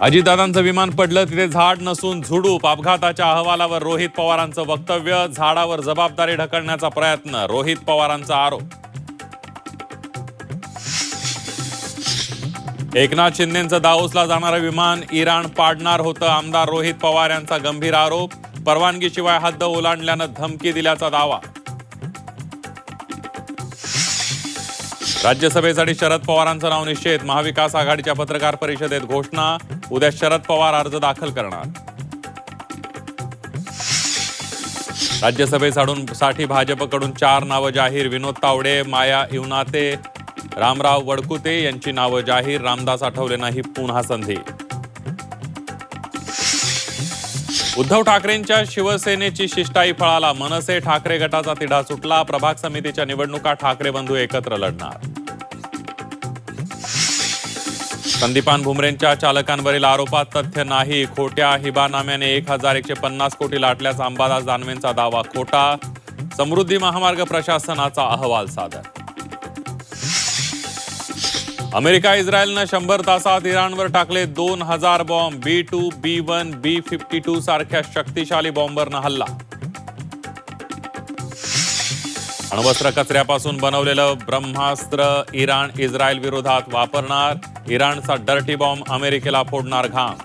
अजितदादांचं विमान पडलं तिथे झाड नसून झुडूप. अपघाताच्या अहवालावर रोहित पवारांचं वक्तव्य. झाडावर जबाबदारी ढकलण्याचा प्रयत्न, रोहित पवारांचा आरोप. एकनाथ शिंदेंचं दाओसला जाणारं विमान इराण पाडणार होतं. आमदार रोहित पवार यांचा गंभीर आरोप. परवानगीशिवाय हद्द ओलांडल्यानं धमकी दिल्याचा दावा. राज्यसभेसाठी शरद पवारांचं नाव निश्चित. महाविकास आघाडीच्या पत्रकार परिषदेत घोषणा. उद्या शरद पवार अर्ज दाखल करणार. राज्यसभेसाठी भाजपकडून 4 नावं जाहीर. विनोद तावडे, माया इवनाते, रामराव वडकुते यांची नावं जाहीर. रामदास आठवलेंनाही पुन्हा संधी. उद्धव ठाकरेंच्या शिवसेनेची शिष्टाई फळाला. मनसे ठाकरे गटाचा तिढा सुटला. प्रभाग समितीच्या निवडणुका ठाकरे बंधू एकत्र लढणार. संदीपान भुमरेंच्या चालकांवरील आरोपात तथ्य नाही. खोट्या हिबानाम्याने 1150 कोटी लाटल्याचा अंबादास दानवेंचा दावा खोटा. समृद्धी महामार्ग प्रशासनाचा अहवाल सादर. अमेरिका इस्रायलनं 100 तासात इराणवर टाकले 2000 बॉम्ब. B2, B1, B52 सारख्या शक्तिशाली बॉम्बरनं हल्ला. अण्वस्त्र कचऱ्यापासून बनवलेलं ब्रह्मास्त्र इराण इस्रायल विरोधात वापरणार. इराणचा डर्टी बॉम्ब अमेरिकेला फोडणार घाम.